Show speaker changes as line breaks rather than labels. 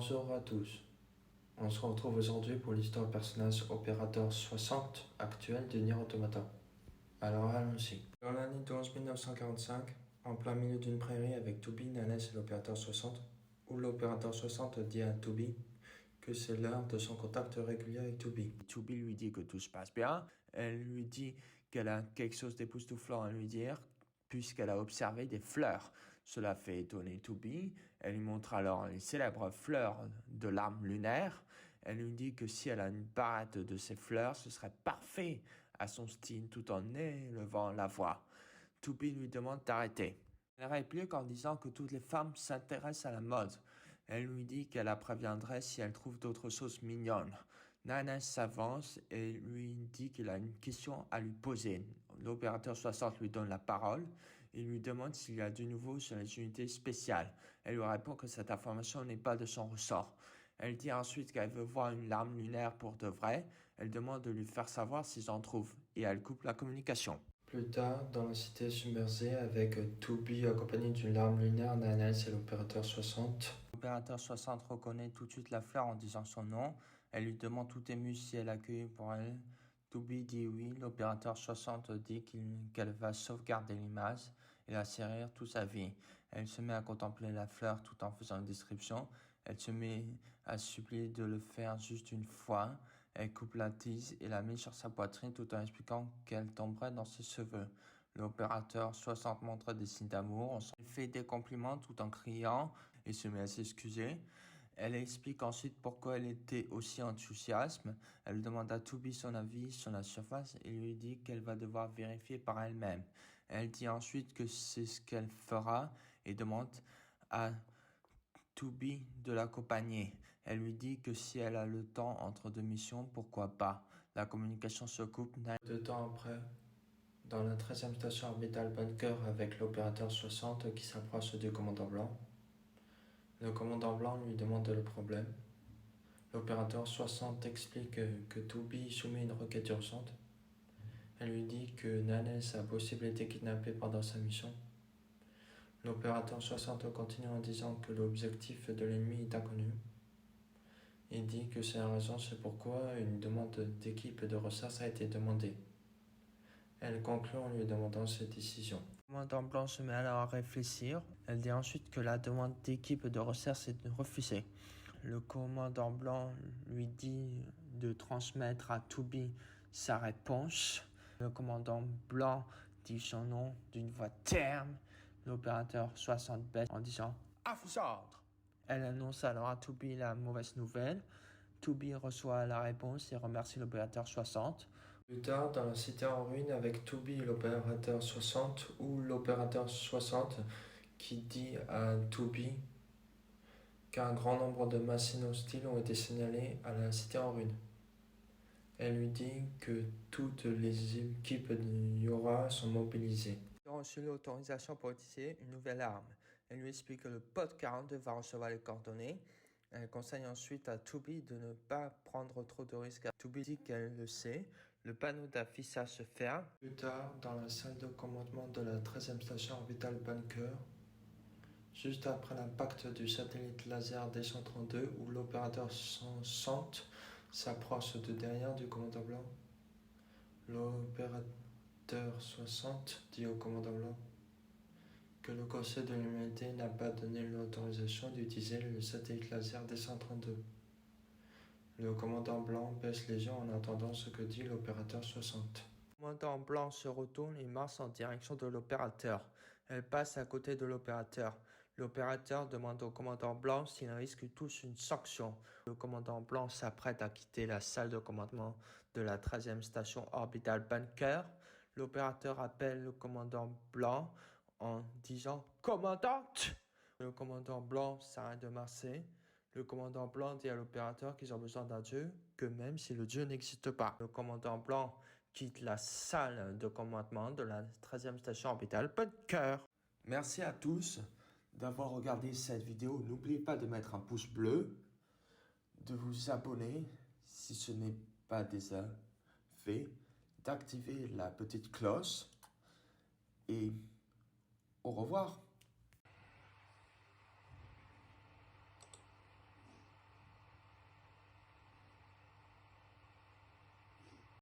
Bonjour à tous. On se retrouve aujourd'hui pour l'histoire du personnage Opérateur 60 actuel de Nier Automata. Alors allons-y. Dans l'année de 1945, en plein milieu d'une prairie avec Toby, Nannès et l'Opérateur 60, où l'Opérateur 60 dit à Toby que c'est l'heure de son contact régulier avec Toby.
Toby lui dit que tout se passe bien. Elle lui dit qu'elle a quelque chose d'époustouflant à lui dire, puisqu'elle a observé des fleurs. Cela fait étonner Toby. Elle lui montre alors les célèbres fleurs de l'arme lunaire. Elle lui dit que si elle a une barrette de ces fleurs, ce serait parfait à son style, tout en élevant la voix. Toby lui demande d'arrêter. Elle réplique en disant que toutes les femmes s'intéressent à la mode. Elle lui dit qu'elle la préviendrait si elle trouve d'autres choses mignonnes. Nannès s'avance et lui dit qu'il a une question à lui poser. L'opérateur 60 lui donne la parole et lui demande s'il y a du nouveau sur les unités spéciales. Elle lui répond que cette information n'est pas de son ressort. Elle dit ensuite qu'elle veut voir une larme lunaire pour de vrai. Elle demande de lui faire savoir s'ils en trouvent et elle coupe la communication.
Plus tard, dans la cité submergée avec Toby accompagné d'une larme lunaire, Nannès et l'Opérateur 60.
L'opérateur 60 reconnaît tout de suite la fleur en disant son nom. Elle lui demande tout émue si elle accueille pour elle. Toby dit oui. L'opérateur 60 dit qu'elle va sauvegarder l'image et la chérir toute sa vie. Elle se met à contempler la fleur tout en faisant une description. Elle se met à supplier de le faire juste une fois. Elle coupe la tige et la met sur sa poitrine tout en expliquant qu'elle tomberait dans ses cheveux. L'opérateur 60 montre des signes d'amour. Elle fait des compliments tout en criant et se met à s'excuser. Elle explique ensuite pourquoi elle était aussi enthousiaste. Elle demande à Toby son avis sur la surface et lui dit qu'elle va devoir vérifier par elle-même. Elle dit ensuite que c'est ce qu'elle fera et demande à Toby de l'accompagner. Elle lui dit que si elle a le temps entre deux missions, pourquoi pas. La communication se coupe.
2 temps après, dans la 13e station orbitale Bunker avec l'Opérateur 60 qui s'approche du commandant blanc. Le commandant blanc lui demande le problème. L'Opérateur 60 explique que Toby soumet une requête urgente. Elle lui dit que Nannès a possible été kidnappée pendant sa mission. L'Opérateur 60 continue en disant que l'objectif de l'ennemi est inconnu. Il dit que c'est la raison, c'est pourquoi une demande d'équipe de recherche a été demandée. Elle conclut en lui demandant ses décisions.
Le commandant blanc se met alors à réfléchir. Elle dit ensuite que la demande d'équipe de recherche est refusée. Le commandant blanc lui dit de transmettre à Toby sa réponse. Le commandant blanc dit son nom d'une voix terne. L'opérateur 60 baisse en disant « À vos ordres !» Elle annonce alors à Toby la mauvaise nouvelle. Toby reçoit la réponse et remercie l'opérateur 60.
Plus tard, dans la cité en ruine avec Toby et l'Opérateur 60, ou l'Opérateur 60 qui dit à Toby qu'un grand nombre de machines hostiles ont été signalées à la cité en ruine. Elle lui dit que toutes les équipes de Yora sont mobilisées.
Elle a reçu l'autorisation pour utiliser une nouvelle arme. Elle lui explique que le pod 42 va recevoir les coordonnées. Elle conseille ensuite à Toby de ne pas prendre trop de risques. Toby dit qu'elle le sait. Le panneau d'affichage se ferme.
Plus tard, dans la salle de commandement de la 13e station orbitale Bunker, juste après l'impact du satellite laser D132 où l'Opérateur 60 s'approche de derrière du commandant blanc, l'Opérateur 60 dit au commandant blanc que le Conseil de l'humanité n'a pas donné l'autorisation d'utiliser le satellite laser D132. Le commandant blanc baisse les yeux en attendant ce que dit l'Opérateur 60.
Le commandant blanc se retourne et marche en direction de l'opérateur. Elle passe à côté de l'opérateur. L'opérateur demande au commandant blanc s'ils risquent tous une sanction. Le commandant blanc s'apprête à quitter la salle de commandement de la 13e station orbitale Bunker. L'opérateur appelle le commandant blanc en disant « Commandante !» Le commandant blanc s'arrête de marcher. Le commandant blanc dit à l'opérateur qu'ils ont besoin d'un dieu, que même si le dieu n'existe pas. Le commandant blanc quitte la salle de commandement de la 13e station orbitale Bunker. Merci à tous d'avoir regardé cette vidéo. N'oubliez pas de mettre un pouce bleu, de vous abonner si ce n'est pas déjà fait, d'activer la petite cloche et au revoir.